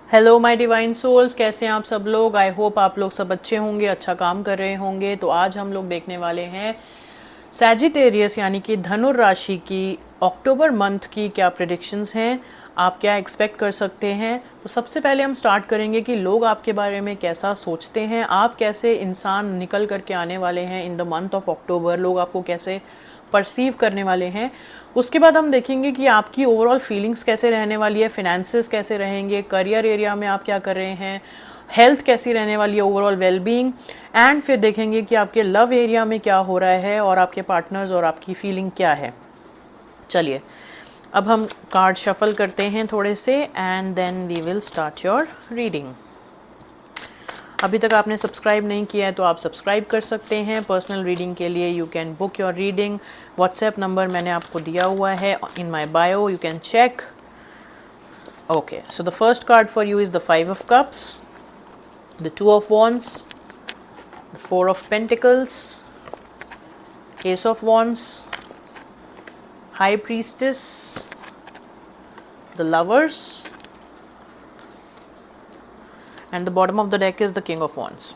Hello my divine souls, कैसे हैं आप सब लोग। आई होप आप लोग सब अच्छे होंगे, अच्छा काम कर रहे होंगे। तो आज हम लोग देखने वाले हैं सैजिटेरियस यानी कि धनुर राशि की अक्टूबर मंथ की क्या प्रेडिक्शंस हैं, आप क्या एक्सपेक्ट कर सकते हैं। तो सबसे पहले हम स्टार्ट करेंगे कि लोग आपके बारे में कैसा सोचते हैं, आप कैसे इंसान निकल करके आने वाले हैं in the month of October, लोग आपको कैसे परसीव करने वाले हैं। उसके बाद हम देखेंगे कि आपकी ओवरऑल फीलिंग्स कैसे रहने वाली है, फिनेंसेस कैसे रहेंगे, करियर एरिया में आप क्या कर रहे हैं, हेल्थ कैसी रहने वाली है, ओवरऑल वेलबींग। एंड फिर देखेंगे कि आपके लव एरिया में क्या हो रहा है और आपके पार्टनर्स और आपकी फीलिंग क्या है। चलिए अब हम कार्ड शफल करते हैं थोड़े से and then we will start your reading. अभी तक आपने सब्सक्राइब नहीं किया है तो आप सब्सक्राइब कर सकते हैं। पर्सनल रीडिंग के लिए you can book your reading. WhatsApp number मैंने आपको दिया हुआ है in my bio, you can check. Okay, so the first card for you is the 5 of Cups, the 2 of Wands, the 4 of Pentacles, Ace of Wands, High Priestess, the Lovers, and the bottom of the deck is the King of Wands.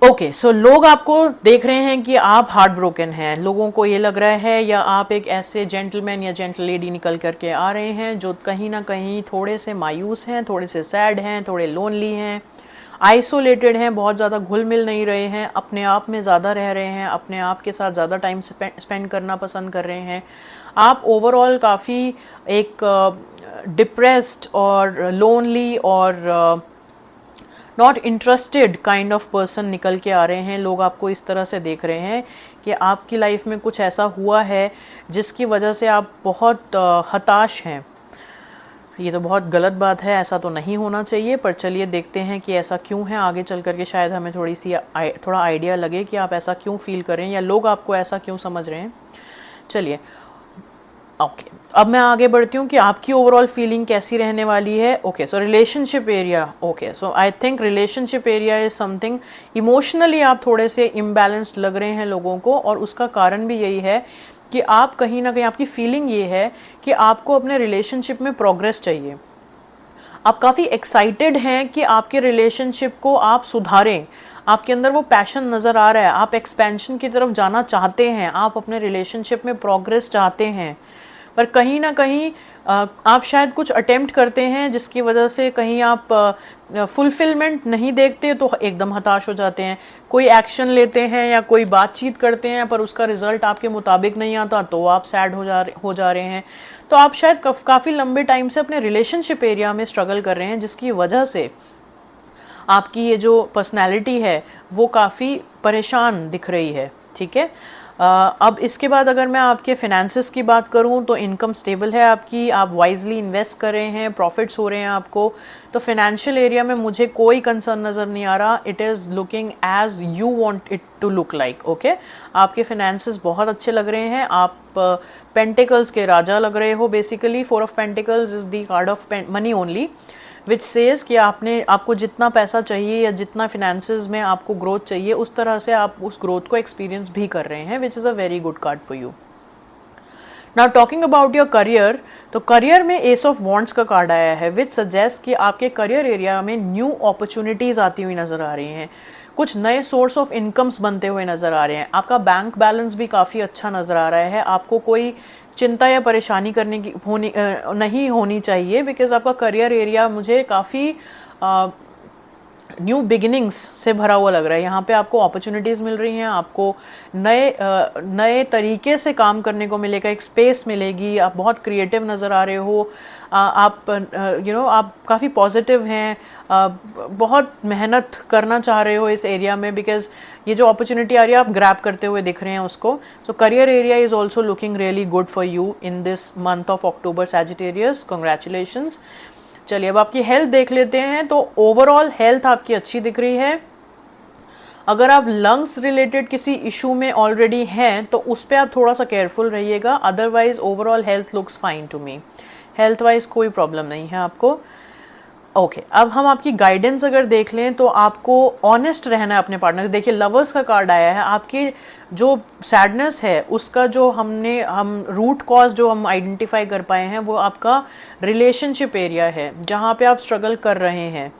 Okay, so लोग आपको देख रहे हैं कि आप heart broken हैं, लोगों को ये लग रहा है, या आप एक ऐसे जेंटलमैन या जेंटल लेडी निकल करके आ रहे हैं जो कहीं ना कहीं थोड़े से मायूस हैं, थोड़े से सैड हैं, थोड़े लोनली हैं, आइसोलेटेड हैं, बहुत ज़्यादा घुल मिल नहीं रहे हैं, अपने आप में ज़्यादा रह रहे हैं, अपने आप के साथ ज़्यादा टाइम स्पेंड करना पसंद कर रहे हैं। आप ओवरऑल काफ़ी एक डिप्रेस्ड और लोनली और not interested kind of person निकल के आ रहे हैं। लोग आपको इस तरह से देख रहे हैं कि आपकी लाइफ में कुछ ऐसा हुआ है जिसकी वजह से आप बहुत हताश हैं। ये तो बहुत गलत बात है, ऐसा तो नहीं होना चाहिए, पर चलिए देखते हैं कि ऐसा क्यों है। आगे चल करके शायद हमें थोड़ा आइडिया लगे कि आप ऐसा क्यों फील करें या लोग आपको ऐसा क्यों समझ रहे हैं। चलिए ओके, अब मैं आगे बढ़ती हूँ कि आपकी ओवरऑल फीलिंग कैसी रहने वाली है। Okay, so relationship area. Okay, so I think relationship area is something, emotionally आप थोड़े से इम्बैलेंस्ड लग रहे हैं लोगों को, और उसका कारण भी यही है कि आप कहीं ना कहीं, आपकी फीलिंग ये है कि आपको अपने रिलेशनशिप में प्रोग्रेस चाहिए। आप काफ़ी एक्साइटेड हैं कि आपके रिलेशनशिप को आप सुधारें, आपके अंदर वो पैशन नज़र आ रहा है, आप एक्सपेंशन की तरफ जाना चाहते हैं, आप अपने रिलेशनशिप में प्रोग्रेस चाहते हैं, पर कहीं ना कहीं आप शायद कुछ अटेम्प्ट करते हैं जिसकी वजह से कहीं आप फुलफिलमेंट नहीं देखते तो एकदम हताश हो जाते हैं। कोई एक्शन लेते हैं या कोई बातचीत करते हैं पर उसका रिजल्ट आपके मुताबिक नहीं आता तो आप सैड हो जा रहे हैं। तो आप शायद काफ़ी लंबे टाइम से अपने रिलेशनशिप एरिया में स्ट्रगल कर रहे हैं, जिसकी वजह से आपकी ये जो पर्सनैलिटी है वो काफ़ी परेशान दिख रही है। ठीक है, अब इसके बाद अगर मैं आपके फिनेंसेस की बात करूं तो इनकम स्टेबल है आपकी, आप वाइजली इन्वेस्ट कर रहे हैं, प्रॉफिट्स हो रहे हैं आपको। तो फिनेंशियल एरिया में मुझे कोई कंसर्न नज़र नहीं आ रहा। It is looking as you want it to look like. Okay, आपके फिनेंसेस बहुत अच्छे लग रहे हैं, आप पेंटिकल्स के राजा लग रहे हो। Basically 4 of Pentacles is the card of money only, which says कि आपको जितना पैसा चाहिए या जितना फिनेंसेस में आपको ग्रोथ चाहिए उस तरह से आप उस ग्रोथ को एक्सपीरियंस भी कर रहे हैं, which is a very good card for you. Now talking about your career, तो करियर में एस ऑफ वॉन्ड्स का कार्ड आया है, विच सजेस्ट कि आपके करियर एरिया में न्यू अपॉर्चुनिटीज़ आती हुई नज़र आ रही हैं, कुछ नए सोर्स ऑफ इनकम्स बनते हुए नज़र आ रहे हैं। आपका बैंक बैलेंस भी काफ़ी अच्छा नज़र आ रहा है, आपको कोई चिंता या परेशानी करने की नहीं होनी चाहिए, बिकॉज आपका करियर एरिया मुझे काफ़ी न्यू बिगिनिंग्स से भरा हुआ लग रहा है। यहाँ पे आपको अपॉर्चुनिटीज़ मिल रही हैं, आपको नए तरीके से काम करने को मिलेगा, एक स्पेस मिलेगी, आप बहुत क्रिएटिव नज़र आ रहे हो, आप आप काफ़ी पॉजिटिव हैं, बहुत मेहनत करना चाह रहे हो इस एरिया में, बिकॉज ये जो अपॉर्चुनिटी आ रही है आप ग्रैब करते हुए दिख रहे हैं उसको। सो career area is also looking really good for you in this month of October Sagittarius, congratulations. चलिए अब आपकी हेल्थ देख लेते हैं। तो ओवरऑल हेल्थ आपकी अच्छी दिख रही है। अगर आप लंग्स रिलेटेड किसी इशू में ऑलरेडी हैं तो उस पर आप थोड़ा सा केयरफुल रहिएगा, otherwise overall health looks fine to me. Health wise कोई प्रॉब्लम नहीं है आपको। ओके अब हम आपकी गाइडेंस अगर देख लें तो आपको ऑनेस्ट रहना है अपने पार्टनर। देखिए लवर्स का कार्ड आया है, आपकी जो सैडनेस है उसका जो हम रूट कॉज जो हम आइडेंटिफाई कर पाए हैं वो आपका रिलेशनशिप एरिया है जहाँ पे आप स्ट्रगल कर रहे हैं।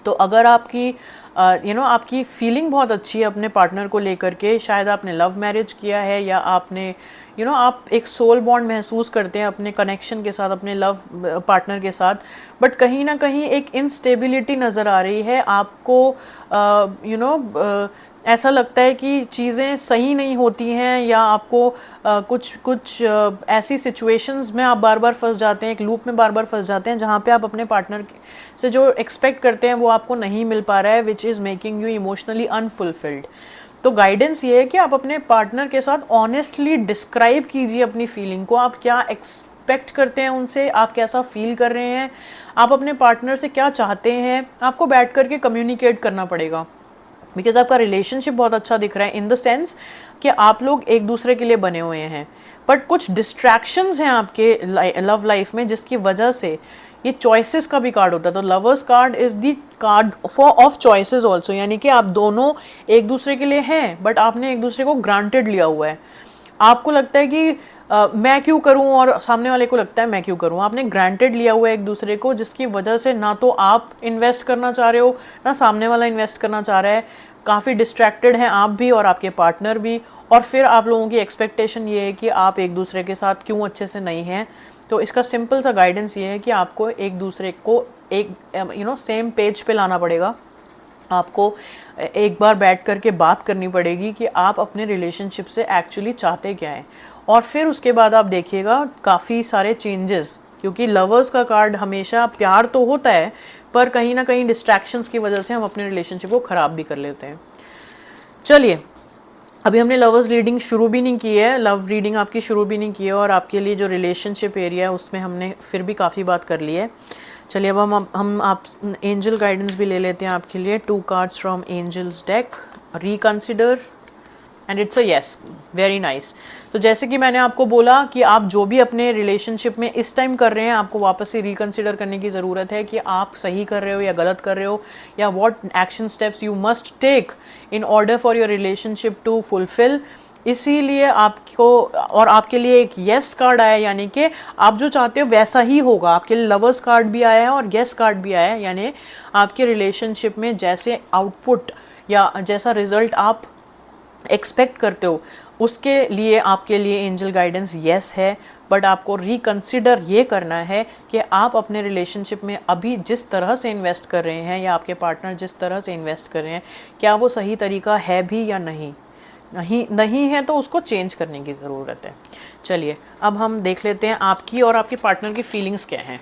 तो अगर आपकी आपकी फीलिंग बहुत अच्छी है अपने पार्टनर को लेकर के, शायद आपने लव मैरिज किया है या आपने आप एक सोल बॉन्ड महसूस करते हैं अपने कनेक्शन के साथ, अपने लव पार्टनर के साथ, बट कहीं ना कहीं एक इनस्टेबिलिटी नज़र आ रही है आपको। ऐसा लगता है कि चीज़ें सही नहीं होती हैं या आपको कुछ ऐसी सिचुएशंस में आप बार बार फंस जाते हैं, एक लूप में बार बार फंस जाते हैं जहाँ पे आप अपने पार्टनर से जो एक्सपेक्ट करते हैं वो आपको नहीं मिल पा रहा है, which is making you emotionally unfulfilled. तो गाइडेंस ये है कि आप अपने पार्टनर के साथ ऑनेस्टली डिस्क्राइब कीजिए अपनी फीलिंग को, आप क्या एक्सपेक्ट करते हैं उनसे, आप कैसा फील कर रहे हैं, आप अपने पार्टनर से क्या चाहते हैं। आपको बैठ करके कम्युनिकेट करना पड़ेगा, बिकॉज आपका रिलेशनशिप बहुत अच्छा दिख रहा है इन द सेंस कि आप लोग एक दूसरे के लिए बने हुए हैं, बट कुछ डिस्ट्रैक्शंस हैं आपके लव लाइफ में जिसकी वजह से ये चॉइसेस का भी कार्ड होता है। तो lovers card is the card for of choices also, यानी कि आप दोनों एक दूसरे के लिए हैं बट आपने एक दूसरे को ग्रांटेड लिया हुआ है। आपको लगता है कि मैं क्यों करूं और सामने वाले को लगता है मैं क्यों करूं। आपने ग्रांटेड लिया हुआ है एक दूसरे को, जिसकी वजह से ना तो आप इन्वेस्ट करना चाह रहे हो ना सामने वाला इन्वेस्ट करना चाह रहा है। काफ़ी डिस्ट्रैक्टेड हैं आप भी और आपके पार्टनर भी, और फिर आप लोगों की एक्सपेक्टेशन ये है कि आप एक दूसरे के साथ क्यों अच्छे से नहीं हैं। तो इसका सिंपल सा गाइडेंस ये है कि आपको एक दूसरे को एक सेम पेज पे लाना पड़ेगा। आपको एक बार बैठ कर के बात करनी पड़ेगी कि आप अपने रिलेशनशिप से एक्चुअली चाहते क्या हैं, और फिर उसके बाद आप देखिएगा काफ़ी सारे चेंजेस। क्योंकि लवर्स का कार्ड हमेशा प्यार तो होता है पर कहीं ना कहीं डिस्ट्रैक्शंस की वजह से हम अपने रिलेशनशिप को ख़राब भी कर लेते हैं। चलिए अभी हमने लवर्स रीडिंग शुरू भी नहीं की है, लव रीडिंग आपकी शुरू भी नहीं की है, और आपके लिए जो रिलेशनशिप एरिया है उसमें हमने फिर भी काफ़ी बात कर ली है। चलिए अब हम आप एंजल गाइडेंस भी ले लेते हैं आपके लिए। 2 cards from angels deck, reconsider and it's a yes, very nice. तो जैसे कि मैंने आपको बोला कि आप जो भी अपने रिलेशनशिप में इस टाइम कर रहे हैं आपको वापस से रिकंसिडर करने की ज़रूरत है कि आप सही कर रहे हो या गलत कर रहे हो, या what action steps you must take in order for your relationship to fulfil. इसीलिए आपको और आपके लिए एक येस कार्ड आया, यानी कि आप जो चाहते हो वैसा ही होगा। आपके लिए लवर्स कार्ड भी आया है और येस कार्ड भी आया है, यानी आपके रिलेशनशिप में जैसे आउटपुट या जैसा रिजल्ट आप एक्सपेक्ट करते हो उसके लिए आपके लिए एंजल गाइडेंस येस है। बट आपको रिकंसिडर ये करना है कि आप अपने रिलेशनशिप में अभी जिस तरह से इन्वेस्ट कर रहे हैं या आपके पार्टनर जिस तरह से इन्वेस्ट कर रहे हैं क्या वो सही तरीका है भी या नहीं है, तो उसको चेंज करने की ज़रूरत है। चलिए अब हम देख लेते हैं आपकी और आपके पार्टनर की फीलिंग्स क्या हैं।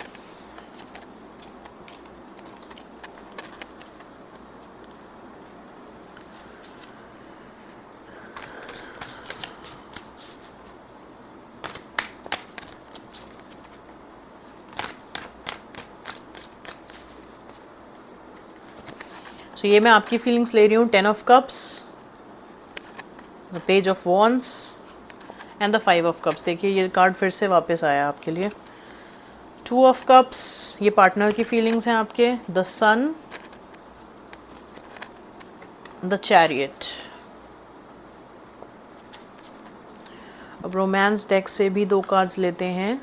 So, ये मैं आपकी फीलिंग्स ले रही हूँ। 10 of cups, the page of wands and the 5 of cups. देखिए ये कार्ड फिर से वापस आया आपके लिए। 2 ऑफ कप्स, ये पार्टनर की फीलिंग्स हैं आपके। The sun, the chariot. अब रोमांस डेक से भी 2 कार्ड्स लेते हैं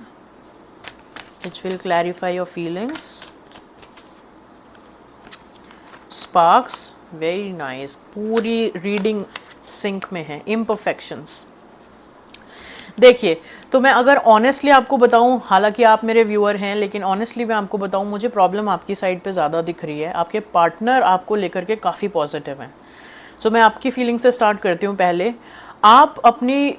which will clarify your feelings. Sparks, very nice, पूरी रीडिंग सिंक में है। इम्परफेक्शंस, देखिए तो मैं अगर ऑनेस्टली आपको बताऊं, हालांकि आप मेरे व्यूअर हैं लेकिन ऑनेस्टली मैं आपको बताऊं मुझे प्रॉब्लम आपकी साइड पे ज़्यादा दिख रही है। आपके पार्टनर आपको लेकर के काफ़ी पॉजिटिव हैं। सो मैं आपकी फीलिंग से स्टार्ट करती हूँ। पहले आप अपनी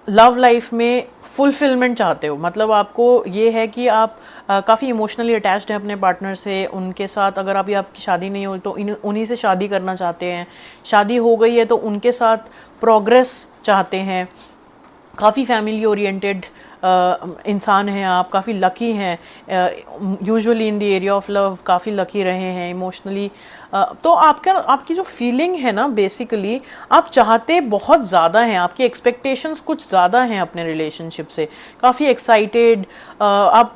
लव लाइफ में फुलफिलमेंट चाहते हो, मतलब आपको ये है कि आप काफ़ी इमोशनली अटैच्ड हैं अपने पार्टनर से। उनके साथ अगर अभी आपकी शादी नहीं हुई तो उन्हीं से शादी करना चाहते हैं। शादी हो गई है तो उनके साथ प्रोग्रेस चाहते हैं। काफ़ी फैमिली ओरिएंटेड इंसान हैं आप, काफ़ी लकी हैं। Usually in the area of love काफ़ी लकी रहे हैं इमोशनली। तो आपकी जो फीलिंग है ना, बेसिकली आप चाहते बहुत ज़्यादा हैं, आपकी एक्सपेक्टेशंस कुछ ज़्यादा हैं अपने रिलेशनशिप से। काफ़ी एक्साइटेड, आप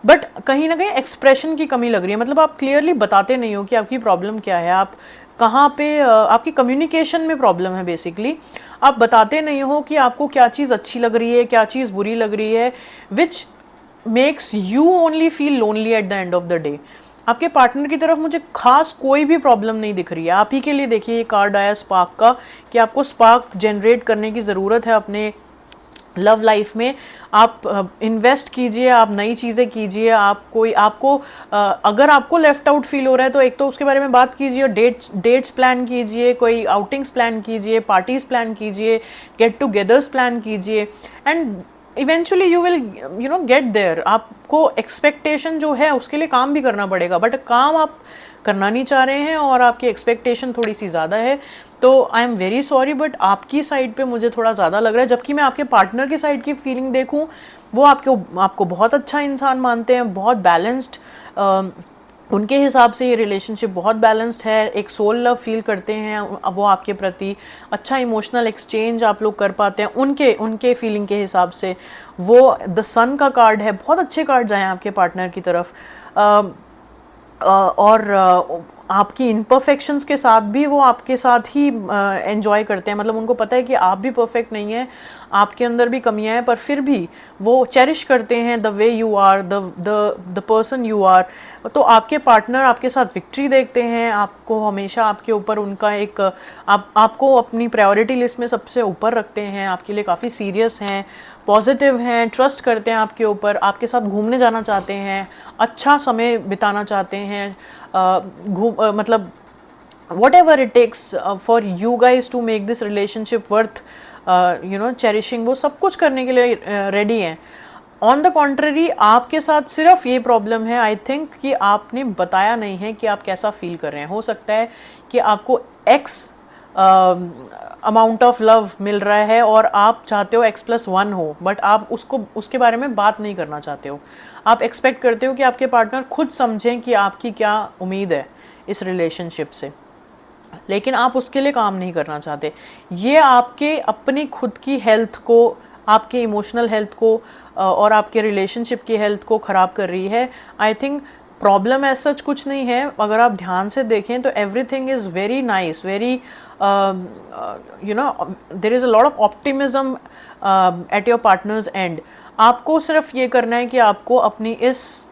बट कहीं ना कहीं एक्सप्रेशन की कमी लग रही है, मतलब आप क्लियरली बताते नहीं हो कि आपकी प्रॉब्लम क्या है, आप कहाँ पे आपकी कम्युनिकेशन में प्रॉब्लम है बेसिकली। आप बताते नहीं हो कि आपको क्या चीज़ अच्छी लग रही है, क्या चीज़ बुरी लग रही है, which makes you only feel lonely at the end of the day. आपके पार्टनर की तरफ मुझे खास कोई भी प्रॉब्लम नहीं दिख रही है। आप ही के लिए देखिए ये कार्ड आया स्पार्क का, कि आपको स्पार्क जनरेट करने की ज़रूरत है अपने लव लाइफ में। आप इन्वेस्ट कीजिए, आप नई चीज़ें कीजिए, आप कोई आपको अगर आपको लेफ्ट आउट फील हो रहा है तो एक तो उसके बारे में बात कीजिए, डेट्स प्लान कीजिए, कोई आउटिंग्स प्लान कीजिए, पार्टीज प्लान कीजिए, गेट टुगेदर्स प्लान कीजिए, and eventually you will get there. आपको एक्सपेक्टेशन जो है उसके लिए काम भी करना पड़ेगा, बट काम आप करना नहीं चाह रहे हैं और आपकी एक्सपेक्टेशन थोड़ी सी ज़्यादा है। तो I am very sorry, but आपकी साइड पे मुझे थोड़ा ज़्यादा लग रहा है, जबकि मैं आपके पार्टनर की साइड की फीलिंग देखूं, वो आपको बहुत अच्छा इंसान मानते हैं, बहुत बैलेंस्ड, उनके हिसाब से ये रिलेशनशिप बहुत बैलेंस्ड है, एक सोल लव फील करते हैं वो आपके प्रति, अच्छा इमोशनल एक्सचेंज आप लोग कर पाते हैं उनके उनके फीलिंग के हिसाब से। वो द सन का कार्ड है, बहुत अच्छे कार्ड्स आए हैं आपके पार्टनर की तरफ। और आपकी इम्परफेक्शंस के साथ भी वो आपके साथ ही एंजॉय करते हैं, मतलब उनको पता है कि आप भी परफेक्ट नहीं हैं, आपके अंदर भी कमियां हैं, पर फिर भी वो चेरिश करते हैं the way you are, the person you are. तो आपके पार्टनर आपके साथ विक्ट्री देखते हैं, आपको हमेशा आपके ऊपर उनका एक आपको अपनी प्रायोरिटी लिस्ट में सबसे ऊपर रखते हैं, आपके लिए काफ़ी सीरियस हैं, पॉजिटिव हैं, ट्रस्ट करते हैं आपके ऊपर, आपके साथ घूमने जाना चाहते हैं, अच्छा समय बिताना चाहते हैं, मतलब whatever it takes for you guys to make this relationship worth cherishing, वो सब कुछ करने के लिए रेडी हैं। ऑन द कॉन्ट्ररी आपके साथ सिर्फ ये प्रॉब्लम है आई थिंक कि आपने बताया नहीं है कि आप कैसा फील कर रहे हैं। हो सकता है कि आपको एक्स अमाउंट ऑफ लव मिल रहा है और आप चाहते हो x+1 हो, बट आप उसके बारे में बात नहीं करना चाहते हो। आप एक्सपेक्ट करते हो कि आपके पार्टनर खुद समझें कि आपकी क्या उम्मीद है इस रिलेशनशिप से, लेकिन आप उसके लिए काम नहीं करना चाहते। ये आपके अपनी खुद की हेल्थ को, आपके इमोशनल हेल्थ को और आपके रिलेशनशिप की हेल्थ को ख़राब कर रही है। I think problem as such कुछ नहीं है, अगर आप ध्यान से देखें तो everything is very nice, very there is a lot of optimism at your partner's end. आपको सिर्फ ये करना है कि आपको अपनी इस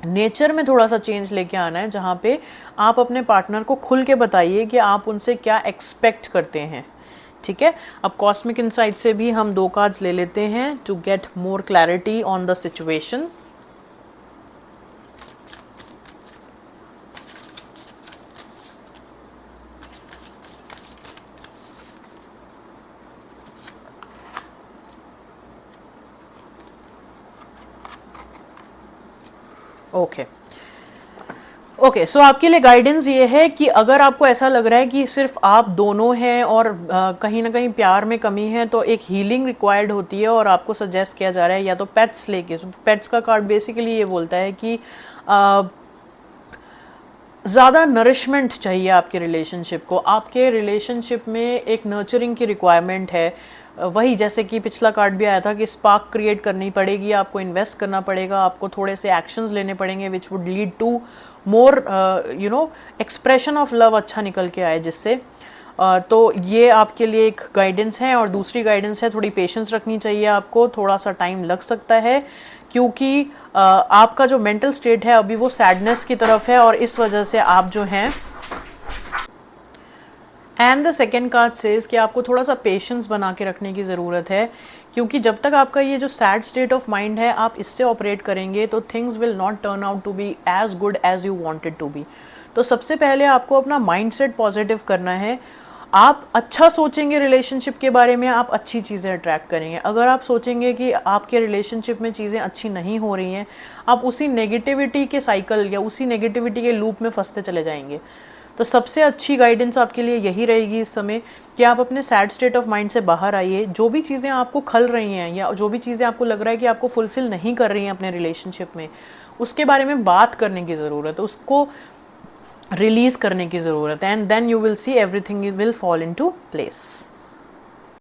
नेचर में थोड़ा सा चेंज लेके आना है, जहाँ पे आप अपने पार्टनर को खुल के बताइए कि आप उनसे क्या एक्सपेक्ट करते हैं। ठीक है, अब कॉस्मिक इनसाइट से भी हम 2 कार्ड्स ले लेते हैं to get more clarity on the situation. Okay, so आपके लिए गाइडेंस ये है कि अगर आपको ऐसा लग रहा है कि सिर्फ आप दोनों हैं और कहीं ना कहीं प्यार में कमी है, तो एक हीलिंग रिक्वायर्ड होती है और आपको सजेस्ट किया जा रहा है या तो पेट्स लेके। पेट्स का कार्ड बेसिकली ये बोलता है कि ज़्यादा नरिशमेंट चाहिए आपके रिलेशनशिप को, आपके रिलेशनशिप में एक नर्चरिंग की रिक्वायरमेंट है। वही जैसे कि पिछला कार्ड भी आया था कि स्पार्क क्रिएट करनी पड़ेगी, आपको इन्वेस्ट करना पड़ेगा, आपको थोड़े से एक्शंस लेने पड़ेंगे which would lead to more expression of love अच्छा निकल के आए जिससे। तो ये आपके लिए एक गाइडेंस है। और दूसरी गाइडेंस है थोड़ी पेशेंस रखनी चाहिए आपको, थोड़ा सा टाइम लग सकता है क्योंकि आपका जो मेंटल स्टेट है अभी वो सैडनेस की तरफ है और इस वजह से आप जो हैं। And the second card says कि आपको थोड़ा सा पेशेंस बना के रखने की ज़रूरत है, क्योंकि जब तक आपका ये जो सैड स्टेट ऑफ माइंड है आप इससे ऑपरेट करेंगे तो things will not turn out to be as good as you wanted to be. तो सबसे पहले आपको अपना माइंडसेट पॉजिटिव करना है। आप अच्छा सोचेंगे रिलेशनशिप के बारे में, आप अच्छी चीज़ें अट्रैक्ट करेंगे। अगर आप सोचेंगे कि आपके रिलेशनशिप में चीज़ें अच्छी नहीं हो रही हैं, आप उसी नेगेटिविटी के साइकिल या उसी नेगेटिविटी के लूप में फंसते चले जाएंगे। तो सबसे अच्छी गाइडेंस आपके लिए यही रहेगी इस समय कि आप अपने सैड स्टेट ऑफ माइंड से बाहर आइए। जो भी चीज़ें आपको खल रही हैं या जो भी चीज़ें आपको लग रहा है कि आपको फुलफिल नहीं कर रही हैं अपने रिलेशनशिप में, उसके बारे में बात करने की ज़रूरत है, उसको रिलीज़ करने की ज़रूरत है, and then you will see everything will fall into place.